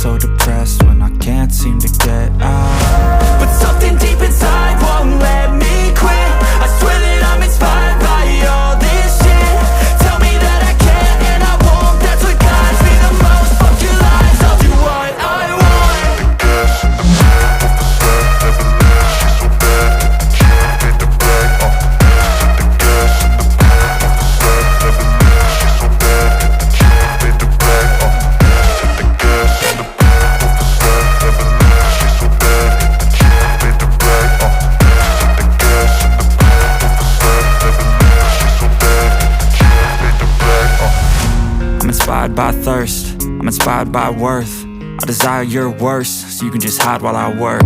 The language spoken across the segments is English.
so depressed when I can't seem to get out. But something deep inside won't let me quit. I swear that I'm inspired by all this shit. Tell me that I can and I won't. That's what guides me the most. Fuck your lies, I'll do what I want. I'm inspired by thirst, I'm inspired by worth. I desire your worst, so you can just hide while I work.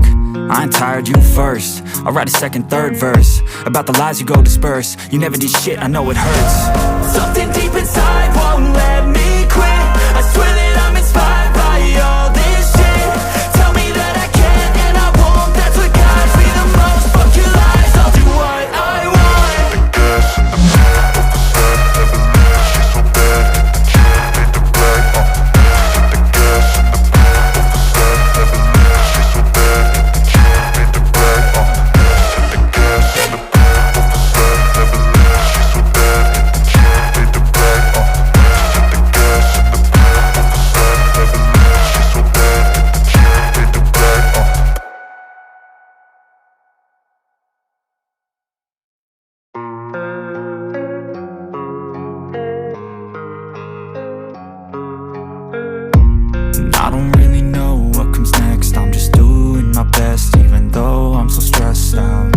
I ain't tired, you first. I'll write a second, third verse about the lies you go disperse. You never did shit, I know it hurts. Something deep inside won't let me quit. I swear that I'm inspired by all this shit. Tell me that I can and I won't. That's what guides me the most. Fuck your lies, I'll do what I want. I don't really know what comes next. I'm just doing my best, even though I'm so stressed out.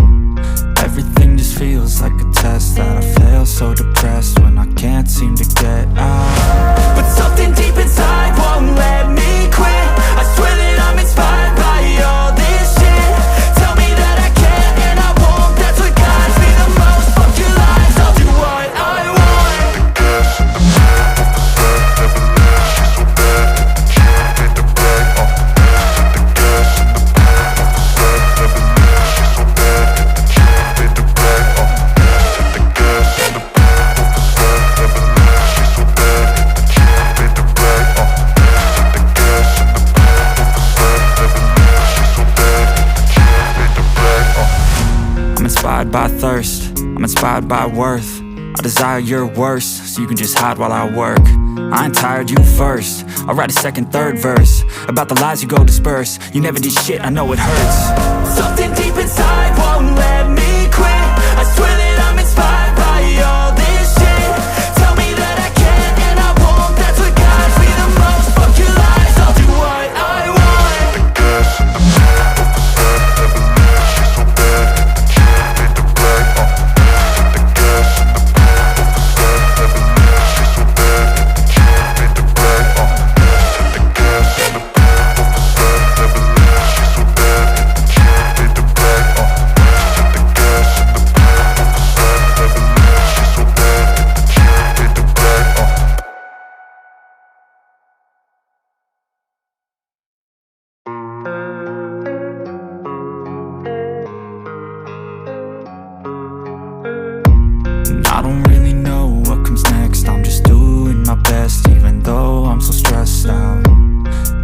Everything just feels like a test that I fail, so depressed when I can't seem to get out. But something deep inside won't let me quit. I swear that I'm inspired by all this shit. Tell me that I can and I won't. That's what guides me the most. Fuck your lies, I'll do what I want. I'm inspired by thirst, I'm inspired by worth. I desire your worst, so you can just hide while I work. I ain't tired, you first. I'll write a second, third verse about the lies you go disperse. You never did shit, I know it hurts. Something deep inside won't let me quit. I swear that I'm inspired by all this shit. Tell me that I can and I won't. That's what guides me the most. Fuck your lies, I'll do what I want. I don't really know what comes next. I'm just doing my best, even though I'm so stressed out.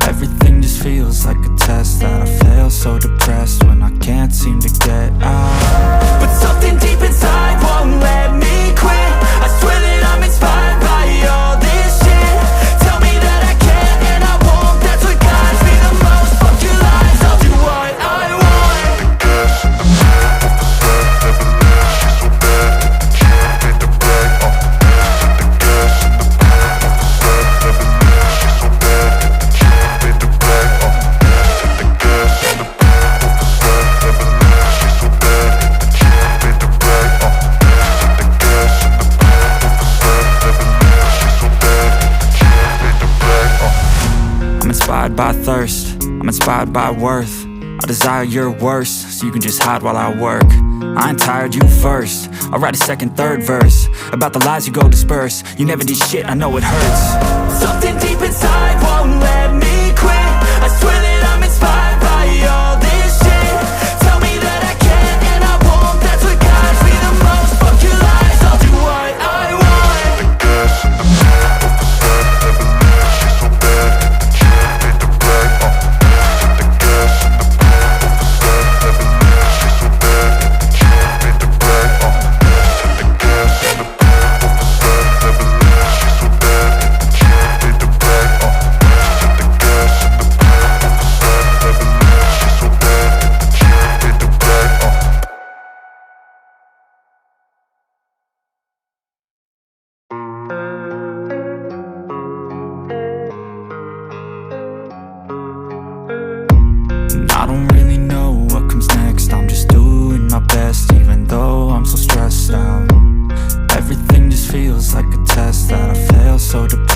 Everything just feels like a test that I fail, so depressed when I can't seem to get out. But something deep inside won't let me quit. I swear that I'm inspired by all this shit. Tell me that I can and I won't. That's what guides me the most. Fuck your lies, I'll do what I want. I'm inspired by thirst, I'm inspired by worth. I desire your worst, so you can just hide while I work. I ain't tired, you first. I'll write a second, third verse about the lies you go disperse. You never did shit, I know it hurts. Something deep inside won't let me quit. I swear that I'm inspired by all this shit. Tell me that I can and I won't. That's what guides me the most. Fuck your lies, I'll do what I want. so depressed.